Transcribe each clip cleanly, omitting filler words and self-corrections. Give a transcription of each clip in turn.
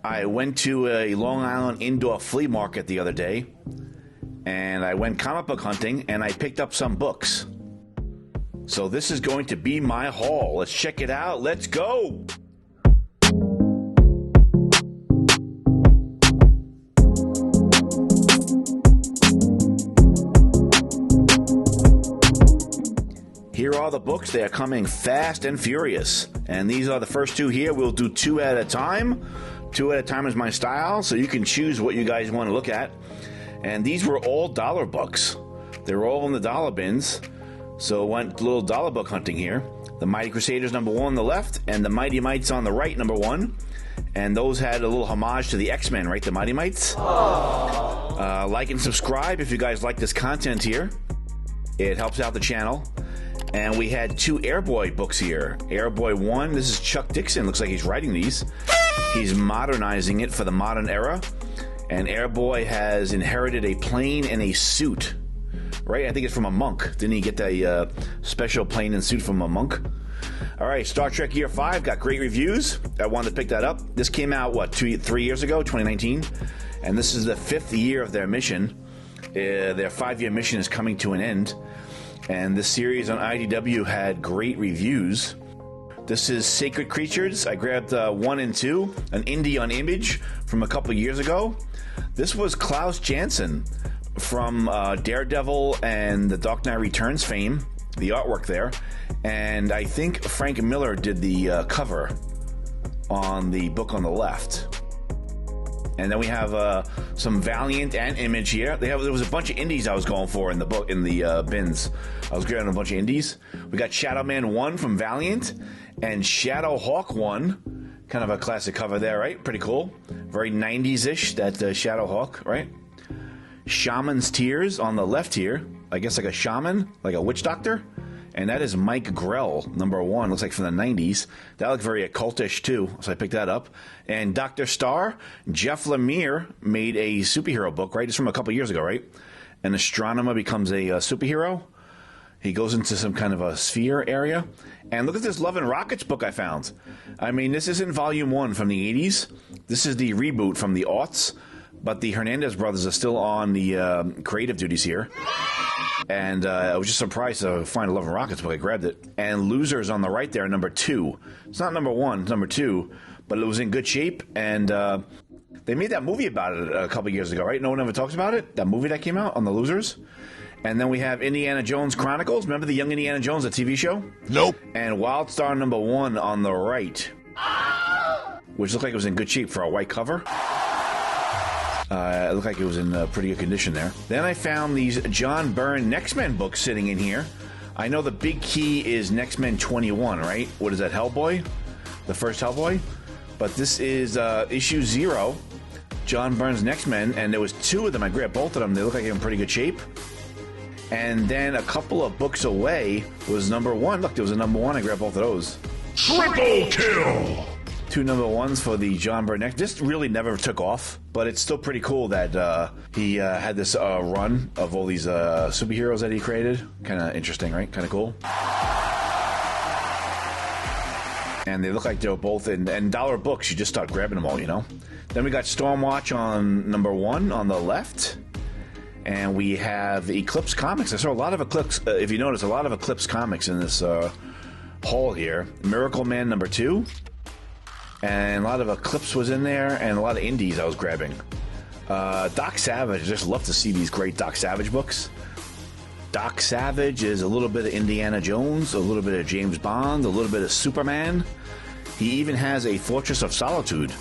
I went to a Long Island indoor flea market the other day, and I went comic book hunting, and I picked up some books. So this is going to be my haul. Let's check it out. Let's go! Here are the books. They are coming fast and furious. And these are the first two here. We'll do two at a time. Two at a time is my style, so you can choose what you guys want to look at. And these were all dollar books. They were all in the dollar bins. So went a little dollar book hunting here. The Mighty Crusaders #1 on the left, and the Mighty Mites on the right, #1. And those had a little homage to the X-Men, right? The Mighty Mites. Like and subscribe if you guys like this content here. It helps out the channel. And we had two Airboy books here. Airboy 1, this is Chuck Dixon. Looks like he's writing these. He's modernizing it for the modern era. And Airboy has inherited a plane and a suit. Right? I think it's from a monk. Didn't he get a special plane and suit from a monk? All right, Star Trek Year 5 got great reviews. I wanted to pick that up. This came out, 3 years ago, 2019. And this is the 5th year of their mission. Their 5-year mission is coming to an end. And this series on IDW had great reviews. This is Sacred Creatures. I grabbed 1 and 2, an indie on Image from a couple years ago. This was Klaus Janson from Daredevil and The Dark Knight Returns fame, the artwork there. And I think Frank Miller did the cover on the book on the left. And then we have some Valiant and Image here. There was a bunch of indies I was going for in the book, in the bins. I was grabbing a bunch of indies. We got Shadow Man 1 from Valiant and Shadow Hawk 1. Kind of a classic cover there, right? Pretty cool. Very 90s-ish, that Shadow Hawk, right? Shaman's Tears on the left here. I guess like a shaman, like a witch doctor. And that is Mike Grell, #1. Looks like from the 90s. That looked very occultish, too, so I picked that up. And Dr. Star, Jeff Lemire made a superhero book, right? It's from a couple years ago, right? An astronomer becomes a superhero. He goes into some kind of a sphere area. And look at this Love and Rockets book I found. I mean, this isn't Volume 1 from the 80s. This is the reboot from the aughts. But the Hernandez brothers are still on the creative duties here. And I was just surprised to find a Love and Rockets book. I grabbed it. And Losers on the right there, #2. It's not #1, it's #2. But it was in good shape. And they made that movie about it a couple years ago, right? No one ever talks about it? That movie that came out on the Losers? And then we have Indiana Jones Chronicles. Remember the Young Indiana Jones, the TV show? Nope. And Wildstar #1 on the right. Which looked like it was in good shape for a white cover. It looked like it was in pretty good condition there. Then I found these John Byrne Next-Men books sitting in here. I know the big key is Next-Men 21, right? What is that, Hellboy? The first Hellboy? But this is issue 0, John Byrne's Next-Men, and there was 2 of them. I grabbed both of them. They look like they're in pretty good shape. And then a couple of books away was #1. Look, there was a #1. I grabbed both of those. Triple kill! 2 #1s for the John Byrne Next. This really never took off, but it's still pretty cool that he had this run of all these superheroes that he created. Kind of interesting, right? Kind of cool. And they look like they were both in dollar books. You just start grabbing them all, you know. Then we got Stormwatch on #1 on the left. And we have Eclipse Comics. I saw a lot of Eclipse, if you notice, a lot of Eclipse Comics in this haul here. Miracle Man #2. And a lot of Eclipse was in there, and a lot of indies I was grabbing. Doc Savage, I just love to see these great Doc Savage books. Doc Savage is a little bit of Indiana Jones, a little bit of James Bond, a little bit of Superman. He even has a Fortress of Solitude,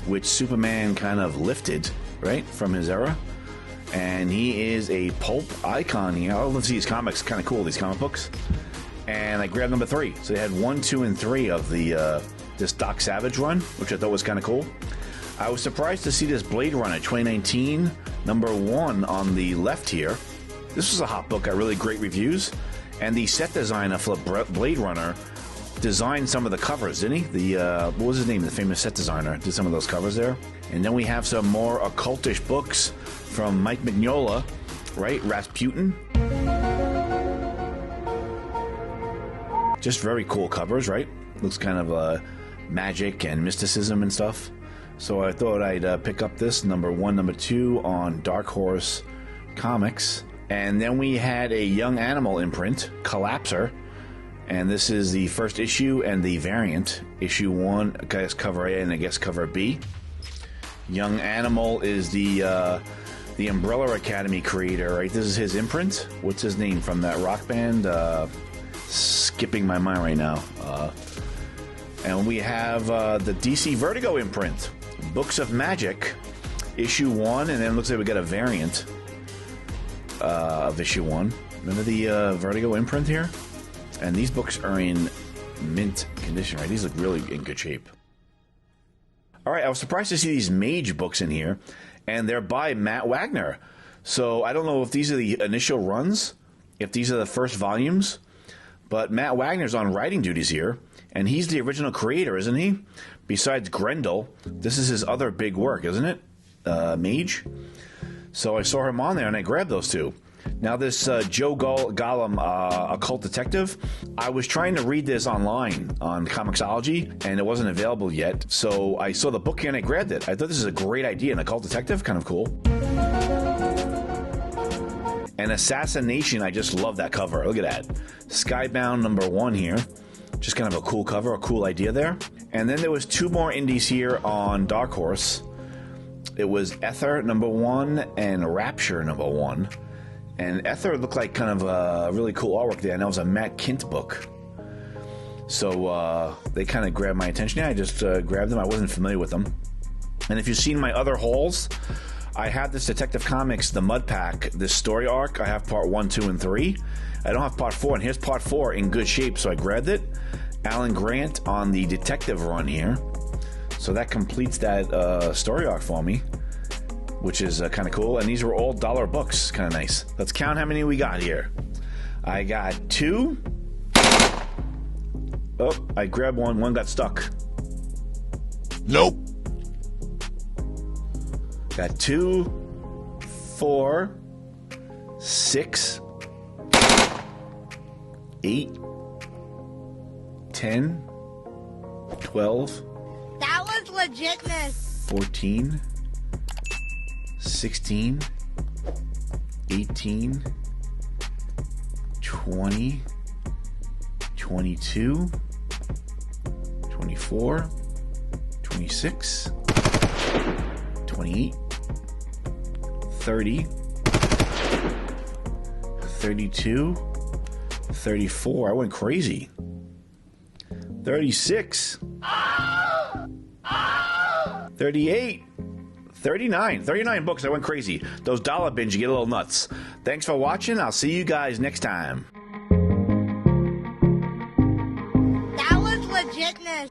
which Superman kind of lifted, right, from his era. And he is a pulp icon here. I love to see his comics. Kind of cool, these comic books. And I grabbed #3. So they had 1, 2, and 3 of the this Doc Savage run, which I thought was kind of cool. I was surprised to see this Blade Runner 2019 #1 on the left here. This was a hot book, got really great reviews. And the set designer for Blade Runner designed some of the covers, didn't he? What was his name? The famous set designer did some of those covers there. And then we have some more occultish books from Mike Mignola, right? Rasputin. Just very cool covers, right? Looks kind of magic and mysticism and stuff. So I thought I'd pick up this number 1, number 2 on Dark Horse Comics. And then we had a Young Animal imprint, Collapser. And this is the first issue and the variant. Issue 1, I guess cover A and I guess cover B. Young Animal is the Umbrella Academy creator, right? This is his imprint. What's his name from that rock band? Skipping my mind right now. And we have the DC Vertigo imprint. Books of Magic, issue 1, and then it looks like we got a variant of issue 1. Remember the Vertigo imprint here? And these books are in mint condition, right? These look really in good shape. All right, I was surprised to see these Mage books in here, and they're by Matt Wagner. So I don't know if these are the initial runs, if these are the first volumes, but Matt Wagner's on writing duties here, and he's the original creator, isn't he? Besides Grendel, this is his other big work, isn't it? Mage. So I saw him on there, and I grabbed those two. Now this Joe Gollum, Occult Detective, I was trying to read this online on Comixology, and it wasn't available yet. So I saw the book here, and I grabbed it. I thought this is a great idea, an Occult Detective, kind of cool. And Assassination, I just love that cover. Look at that. Skybound number 1 here. Just kind of a cool cover, a cool idea there. And then there was 2 more indies here on Dark Horse. It was Ether number 1 and Rapture number 1. And Ether looked like kind of a really cool artwork there. And that was a Matt Kint book. So they kind of grabbed my attention. Yeah, I just grabbed them. I wasn't familiar with them. And if you've seen my other hauls, I have this Detective Comics, the Mud Pack, this story arc. I have part 1, 2, and 3. I don't have part 4, and here's part 4 in good shape, so I grabbed it. Alan Grant on the detective run here. So that completes that story arc for me, which is kind of cool. And these were all dollar books, kind of nice. Let's count how many we got here. I got 2. Oh, I grabbed one. One got stuck. Nope. Got 2, 4, 6, 8, 10, 12. That was legitness. 14, 16, 18, 20, 22, 24, 26, 28, 30, 32, 34. I went crazy. 36, 38, 39 books. I went crazy. Those dollar bins, you get a little nuts. Thanks for watching. I'll see you guys next time. That was legitness.